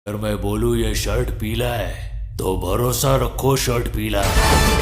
अगर मैं बोलूं ये शर्ट पीला है तो भरोसा रखो शर्ट पीला है।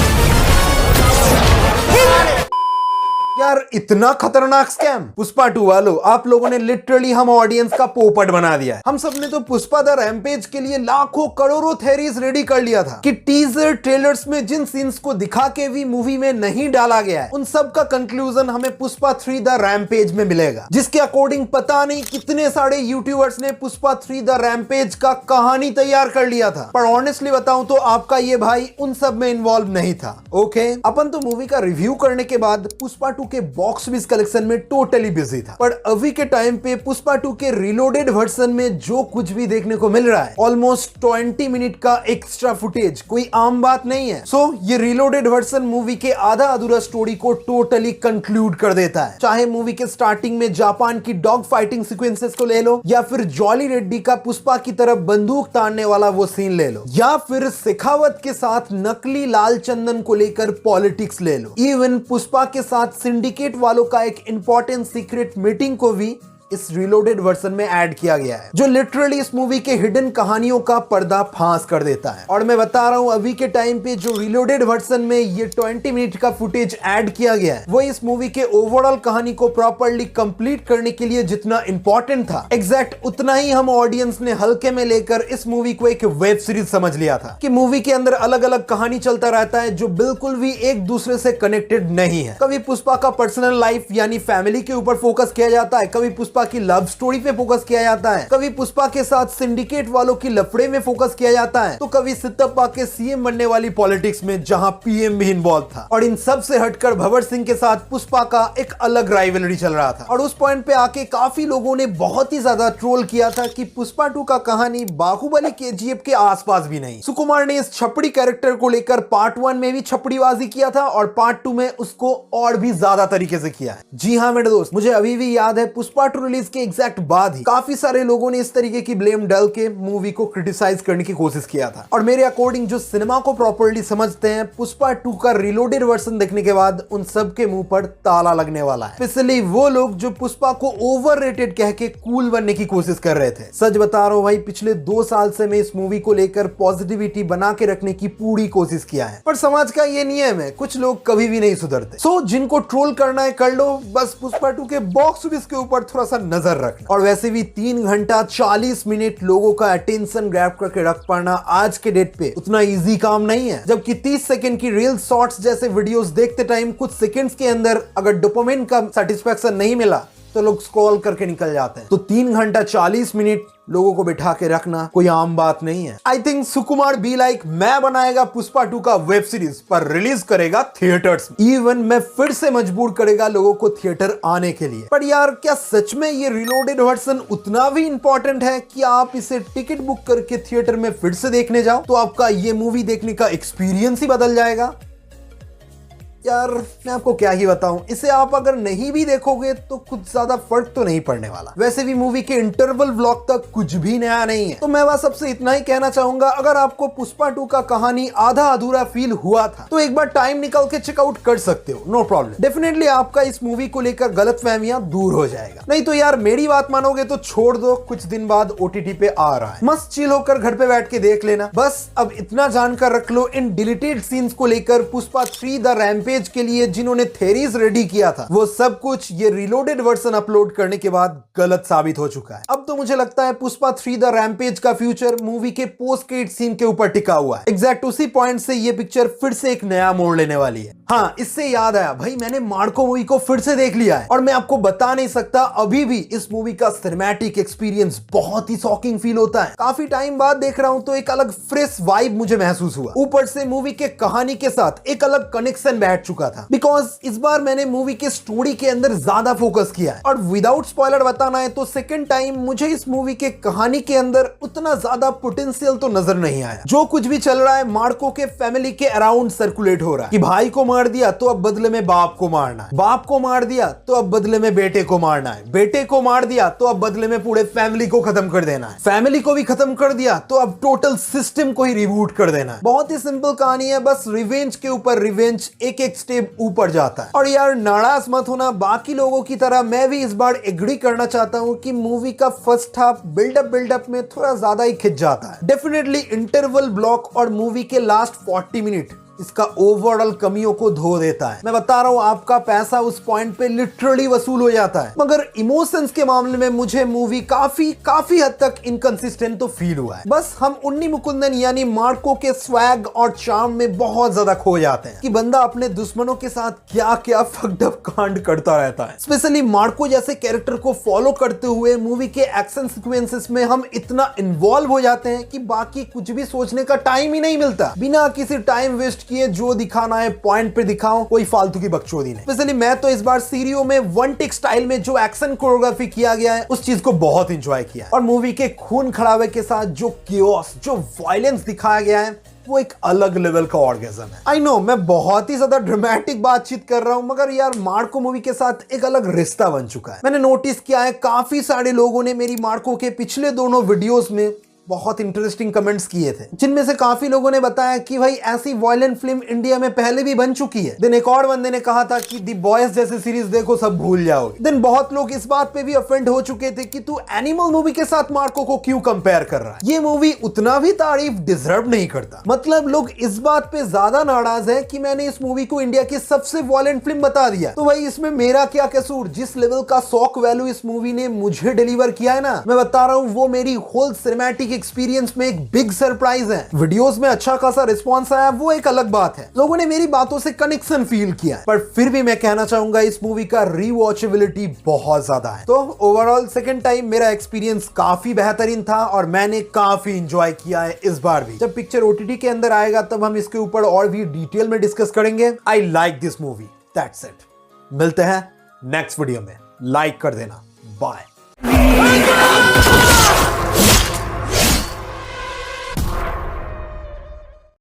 यार इतना खतरनाक स्कैम पुष्पा 2 वालों, आप लोगों ने लिटरली हम ऑडियंस का पोपट बना दिया है। हम सब ने तो पुष्पा द रैम्पेज के लिए लाखों करोड़ों थेरीज रेडी कर लिया था कि टीजर ट्रेलर्स में जिन सीन्स को दिखा के भी मूवी में नहीं डाला गया है उन सब का कंक्लूजन हमें पुष्पा 3 द रैम्पेज में मिलेगा, जिसके अकॉर्डिंग पता नहीं कितने सारे यूट्यूबर्स ने पुष्पा 3 द रैम्पेज का कहानी तैयार कर लिया था। पर ऑनेस्टली बताऊं तो आपका ये भाई उन सब में इन्वॉल्व नहीं था। ओके, अपन तो मूवी का रिव्यू करने के बाद पुष्पा 2 के बॉक्स ऑफिस कलेक्शन में टोटली बिजी था, पर अभी के टाइम पे पुष्पा 2 के रिलोडेड वर्जन में जो कुछ भी देखने को मिल रहा है ऑलमोस्ट 20 मिनट का एक्स्ट्रा फुटेज कोई आम बात नहीं है। सो ये रिलोडेड वर्जन मूवी के आधा अधूरा स्टोरी को टोटली कंक्लूड कर देता है। चाहे मूवी के स्टार्टिंग में जापान की डॉग फाइटिंग सीक्वेंसेस को ले लो, या फिर जॉली रेड्डी का पुष्पा की तरफ बंदूक तानने वाला वो सीन ले लो, या फिर शेखावत के साथ नकली लाल चंदन को लेकर पॉलिटिक्स ले लो, इवन पुष्पा के साथ सिंडिकेट वालों का एक इंपॉर्टेंट सीक्रेट मीटिंग को भी इस रिलोडेड वर्जन में ऐड किया गया है, जो लिटरली इस मूवी के हिडन कहानियों का पर्दा फांस कर देता है। और मैं बता रहा हूं अभी के टाइम पे जो रिलोडेड वर्जन में ये 20 मिनट का फुटेज ऐड किया गया है वो इस मूवी के ओवरऑल कहानी को प्रॉपर्ली कंप्लीट करने के लिए जितना इंपॉर्टेंट था एग्जैक्ट उतना ही हम ऑडियंस ने हल्के में लेकर इस मूवी को एक वेब सीरीज समझ लिया था कि मूवी के अंदर अलग अलग कहानी चलता रहता है जो बिल्कुल भी एक दूसरे से कनेक्टेड नहीं है। कभी पुष्पा का पर्सनल लाइफ यानी फैमिली के ऊपर फोकस किया जाता है, कभी पुष्पा की लव स्टोरी पे फोकस किया जाता है, कभी पुष्पा के साथ सिंडिकेट वालों की लफड़े में फोकस किया जाता है, तो कभी सितप्पा के सीएम बनने वाली पॉलिटिक्स में जहां पीएम भी इन्वॉल्व था। और इन सब से हटकर भंवर सिंह के साथ पुष्पा का एक अलग राइवलरी चल रहा था। और उस पॉइंट पे आके काफी लोगों ने बहुत ही ज्यादा ट्रोल किया था कि पुष्पा 2 का कहानी बाहुबली केजीएफ के आसपास भी नहीं। सुकुमार ने इस छपड़ी कैरेक्टर को लेकर पार्ट 1 में भी छपड़ीबाजी किया था और पार्ट 2 में उसको और भी ज्यादा तरीके से किया है। जी हाँ मेरे दोस्त, मुझे अभी भी याद है पुष्पा 2 रिलीज के एग्जैक्ट बाद ही काफी सारे लोगों ने इस तरीके की ब्लेम डाल के मूवी को क्रिटिसाइज करने की कोशिश किया था। और मेरे अकॉर्डिंग जो सिनेमा को प्रॉपर्ली समझते हैं पुष्पा 2 का रिलोडेड वर्जन देखने के बाद उन सब के मुंह पर ताला लगने वाला है, स्पेशली वो लोग जो पुष्पा को ओवररेटेड कह के कूल बनने की कोशिश कर रहे थे। सच बता रहा हूं भाई, पिछले 2 साल से मैं इस मूवी को लेकर पॉजिटिविटी बना के रखने की पूरी कोशिश किया है, पर समाज का ये नियम है, कुछ लोग कभी भी नहीं सुधरते। सो जिनको ट्रोल करना है कर लो, बस पुष्पा 2 के बॉक्स ऑफिस के ऊपर थोड़ा सा नजर रखना। और वैसे भी 3 घंटा 40 मिनट लोगों का अटेंशन ग्रैब करके रख पाना आज के डेट पे उतना इजी काम नहीं है, जबकि 30 सेकंड की रील शॉर्ट्स जैसे वीडियोस देखते टाइम कुछ सेकंड्स के अंदर अगर डोपामिन का सेटिस्फैक्शन नहीं मिला तो लोग स्क्रॉल करके निकल जाते हैं। तो 3 घंटा 40 मिनट लोगों को बिठा के रखना कोई आम बात नहीं है। I think Sukumar be like मैं बनाएगा पुष्पा 2 का वेब सीरीज पर रिलीज करेगा थिएटर्स में, इवन मैं फिर से मजबूर करेगा लोगों को थिएटर आने के लिए। पर यार क्या सच में ये रिलोडेड वर्जन उतना भी इंपॉर्टेंट है कि आप इसे टिकट बुक करके थिएटर में फिर से देखने जाओ तो आपका ये मूवी देखने का एक्सपीरियंस ही बदल जाएगा? यार मैं आपको क्या ही बताऊं, इसे आप अगर नहीं भी देखोगे तो कुछ ज्यादा फर्क तो नहीं पड़ने वाला। वैसे भी मूवी के इंटरवल व्लॉग तक कुछ भी नया नहीं है, तो मैं बस सबसे इतना ही कहना चाहूंगा, अगर आपको पुष्पा 2 का कहानी आधा अधूरा फील हुआ था तो एक बार टाइम निकाल के चेकआउट कर सकते हो, नो प्रॉब्लम। डेफिनेटली आपका इस मूवी को लेकर गलतफहमियां दूर हो जाएगा। नहीं तो यार मेरी बात मानोगे तो छोड़ दो, कुछ दिन बाद ओटीटी पे आ रहा है, मस्त चिल होकर घर पे बैठ के देख लेना। बस अब इतना जानकर रख लो, इन डिलीटेड सीन्स को लेकर पुष्पा 3 द रैम्पेज के लिए जिन्होंने थेरीज रेडी किया था वो सब कुछ ये रिलोडेड वर्जन अपलोड करने के बाद गलत साबित हो चुका है। अब तो मुझे लगता है पुष्पा 3 द रैम्पेज का फ्यूचर मूवी के पोस्ट क्रेडिट सीन के ऊपर टिका हुआ है। एग्जैक्ट उसी पॉइंट से ये पिक्चर फिर से एक नया मोड़ लेने वाली है। हाँ, इससे याद आया भाई, मैंने मार्को मूवी को फिर से देख लिया है और मैं आपको बता नहीं सकता अभी भी इस मूवी का सिनेमैटिक एक्सपीरियंस बहुत ही शॉकिंग फील होता है। काफी टाइम बाद देख रहा हूं तो एक अलग फ्रेश वाइब मुझे महसूस हुआ। ऊपर से मूवी के कहानी के साथ एक अलग कनेक्शन बैठ चुका था, बिकॉज इस बार मैंने मूवी के स्टोरी के अंदर ज्यादा फोकस किया है। और विदाउट स्पॉइलर बताना है तो सेकंड टाइम मुझे इस मूवी के कहानी के अंदर उतना ज्यादा पोटेंशियल तो नजर नहीं आया। जो कुछ भी चल रहा है मार्को के फैमिली के अराउंड सर्कुलेट हो रहा है कि भाई को मार दिया तो अब बदले में बाप को मारना है, बाप को मार दिया तो अब बदले में बेटे को मारना है, बेटे को मार दिया तो अब बदले में पूरे फैमिली को खत्म कर देना है, फैमिली को भी खत्म कर दिया तो अब टोटल सिस्टम को ही रिबूट कर देना है। बहुत ही सिंपल कहानी है, बस रिवेंज के ऊपर रिवेंज, एक एक स्टेप ऊपर जाता है। और यार नाराज मत होना, बाकी लोगों की तरह मैं भी इस बार एग्री करना चाहता हूँ कि मूवी का फर्स्ट हाफ बिल्डअप में थोड़ा ज्यादा ही खिंच जाता है। डेफिनेटली इंटरवल ब्लॉक और मूवी के लास्ट 40 मिनट इसका ओवरऑल कमियों को धो देता है। मैं बता रहा हूं, आपका पैसा उस पॉइंट पे लिटरली वसूल हो जाता है। मगर इमोशंस के मामले में मुझे मूवी काफी हद तक इनकंसिस्टेंट तो फील हुआ है। बस हम उन्नी मुकुंदन यानी मार्को के स्वैग और चार्म में बहुत ज्यादा खो जाते हैं कि बंदा अपने दुश्मनों के साथ क्या क्या फक्ड अप कांड करता रहता है। स्पेशली मार्को जैसे कैरेक्टर को फॉलो करते हुए मूवी के एक्शन सीक्वेंसेस में हम इतना इन्वॉल्व हो जाते हैं कि बाकी कुछ भी सोचने का टाइम ही नहीं मिलता। बिना किसी टाइम वेस्ट किए जो दिखाना है पॉइंट पे दिखाओ, कोई फालतू की बकचोदी नहीं। स्पेशली मैं तो इस बार सीरियो में वन टेक स्टाइल में जो एक्शन कोरियोग्राफी किया गया है उस चीज को बहुत एंजॉय किया है। और मूवी के खून खराबे के साथ जो कियोस, जो वायलेंस दिखाया गया है वो एक अलग लेवल का ऑर्गेज़म है। आई नो मैं बहुत ही ज्यादा ड्रामेटिक बातचीत कर रहा हूं, मगर यार मार्को मूवी के साथ एक अलग रिश्ता बन चुका है। मैंने नोटिस किया है काफी सारे लोगों ने मेरी मार्को के पिछले दोनों वीडियोस में बहुत इंटरेस्टिंग कमेंट्स किए थे, जिनमें से काफी लोगों ने बताया कि भाई ऐसी वायलेंट फिल्म इंडिया में पहले भी बन चुकी है। देन एक और बंदे ने कहा था कि दी बॉयज जैसी सीरीज देखो सब भूल जाओगे। देन बहुत लोग इस बात पे भी ऑफेंड हो चुके थे कि तू एनिमल मूवी के साथ मार्को को क्यों कंपेयर कर रहा है, ये मूवी उतना भी तारीफ डिजर्व नहीं करता। मतलब लोग इस बात पे ज्यादा नाराज है कि मैंने इस मूवी को इंडिया की सबसे वायलेंट फिल्म बता दिया। तो भाई इसमें मेरा क्या कसूर? जिस लेवल का शॉक वैल्यू इस मूवी ने मुझे डिलीवर किया है ना, मैं बता रहा हूं वो मेरी होल सिनेमैटिक एक्सपीरियंस में एक बिग सरप्राइज है। वीडियोस में अच्छा खासा रिस्पांस आया वो एक अलग बात है, लोगों ने मेरी बातों से कनेक्शन फील किया, पर फिर भी मैं कहना चाहूंगा इस मूवी का रीवॉचेबिलिटी बहुत ज्यादा है। तो ओवरऑल सेकंड टाइम मेरा एक्सपीरियंस काफी बेहतरीन था और मैंने काफी एंजॉय किया है इस बार भी। जब पिक्चर ओटीटी के अंदर आएगा तब हम इसके ऊपर और भी डिटेल में डिस्कस करेंगे। I like this movie, that's it. मिलते हैं नेक्स्ट वीडियो में, लाइक कर देना, बाय।